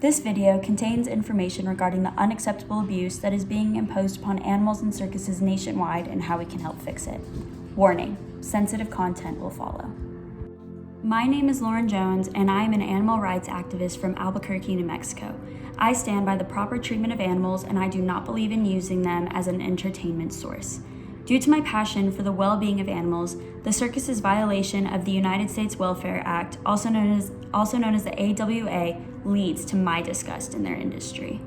This video contains information regarding the unacceptable abuse that is being imposed upon animals in circuses nationwide and how we can help fix it. Warning, sensitive content will follow. My name is Lauren Jones, and I am an animal rights activist from Albuquerque, New Mexico. I stand by the proper treatment of animals, and I do not believe in using them as an entertainment source. Due to my passion for the well-being of animals, the circus's violation of the United States Welfare Act, also known as the AWA, leads to my disgust in their industry.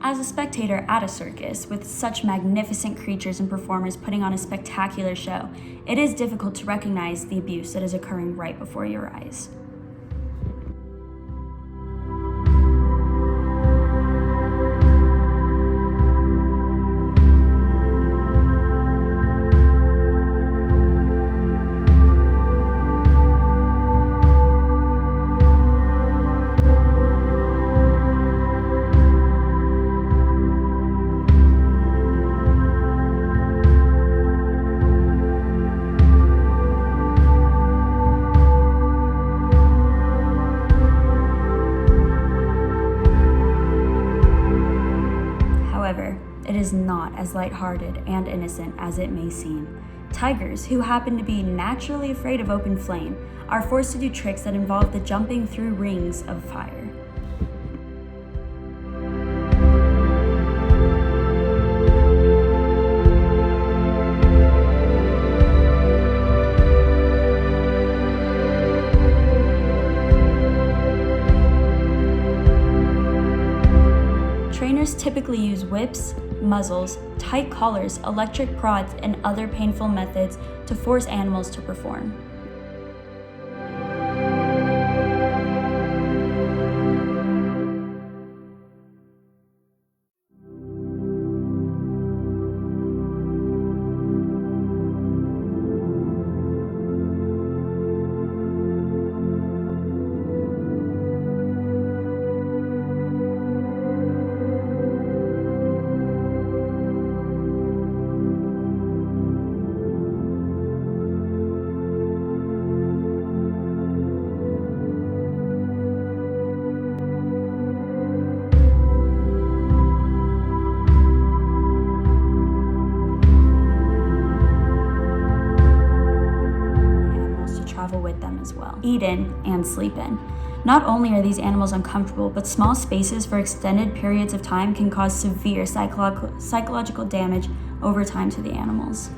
As a spectator at a circus, with such magnificent creatures and performers putting on a spectacular show, it is difficult to recognize the abuse that is occurring right before your eyes. However, it is not as lighthearted and innocent as it may seem. Tigers, who happen to be naturally afraid of open flame, are forced to do tricks that involve the jumping through rings of fire. Trainers typically use whips, muzzles, tight collars, electric prods, and other painful methods to force animals to perform. With them as well. Eat in and sleep in. Not only are these animals uncomfortable, but small spaces for extended periods of time can cause severe psychological damage over time to the animals.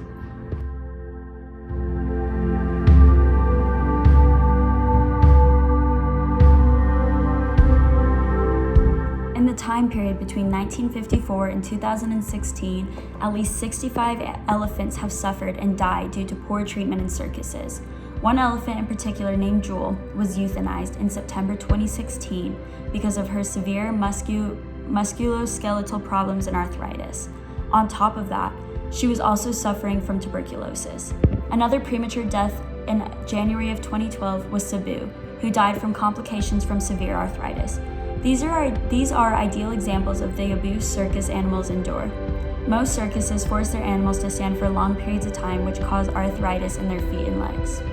In the time period between 1954 and 2016, at least 65 elephants have suffered and died due to poor treatment in circuses. One elephant in particular, named Jewel, was euthanized in September 2016 because of her severe musculoskeletal problems and arthritis. On top of that, she was also suffering from tuberculosis. Another premature death in January of 2012 was Cebu, who died from complications from severe arthritis. These are ideal examples of the abuse circus animals endure. Most circuses force their animals to stand for long periods of time, which cause arthritis in their feet and legs.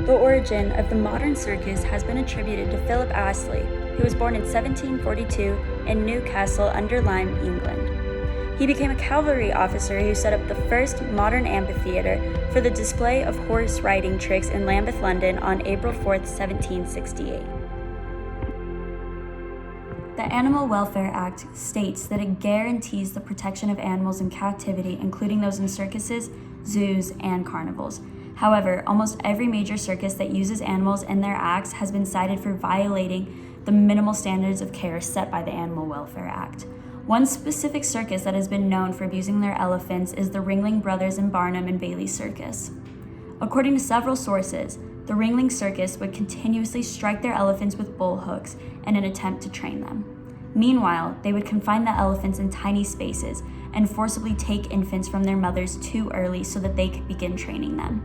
The origin of the modern circus has been attributed to Philip Astley, who was born in 1742 in Newcastle-under-Lyme, England. He became a cavalry officer who set up the first modern amphitheater for the display of horse riding tricks in Lambeth, London on April 4, 1768. The Animal Welfare Act states that it guarantees the protection of animals in captivity, including those in circuses, zoos, and carnivals. However, almost every major circus that uses animals in their acts has been cited for violating the minimal standards of care set by the Animal Welfare Act. One specific circus that has been known for abusing their elephants is the Ringling Brothers in Barnum and Bailey Circus. According to several sources, the Ringling Circus would continuously strike their elephants with bull hooks in an attempt to train them. Meanwhile, they would confine the elephants in tiny spaces and forcibly take infants from their mothers too early so that they could begin training them.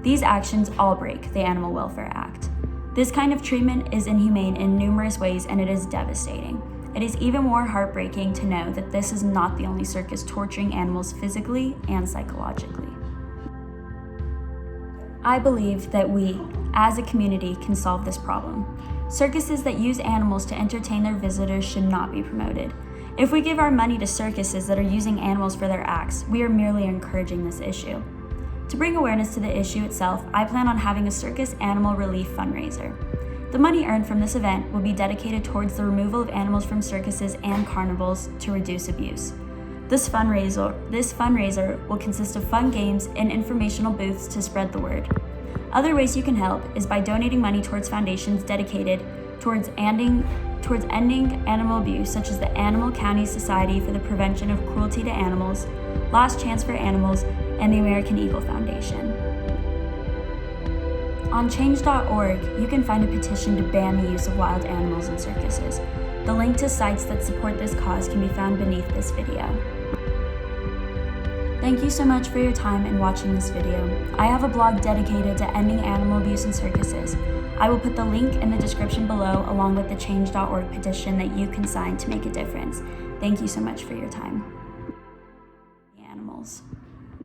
These actions all break the Animal Welfare Act. This kind of treatment is inhumane in numerous ways, and it is devastating. It is even more heartbreaking to know that this is not the only circus torturing animals physically and psychologically. I believe that we, as a community, can solve this problem. Circuses that use animals to entertain their visitors should not be promoted. If we give our money to circuses that are using animals for their acts, we are merely encouraging this issue. To bring awareness to the issue itself, I plan on having a circus animal relief fundraiser. The money earned from this event will be dedicated towards the removal of animals from circuses and carnivals to reduce abuse. This fundraiser will consist of fun games and informational booths to spread the word. Other ways you can help is by donating money towards foundations dedicated towards ending animal abuse, such as the Animal County Society for the Prevention of Cruelty to Animals, Last Chance for Animals, and the American Eagle Foundation. On change.org, you can find a petition to ban the use of wild animals in circuses. The link to sites that support this cause can be found beneath this video. Thank you so much for your time in watching this video. I have a blog dedicated to ending animal abuse in circuses. I will put the link in the description below along with the change.org petition that you can sign to make a difference. Thank you so much for your time. Animals.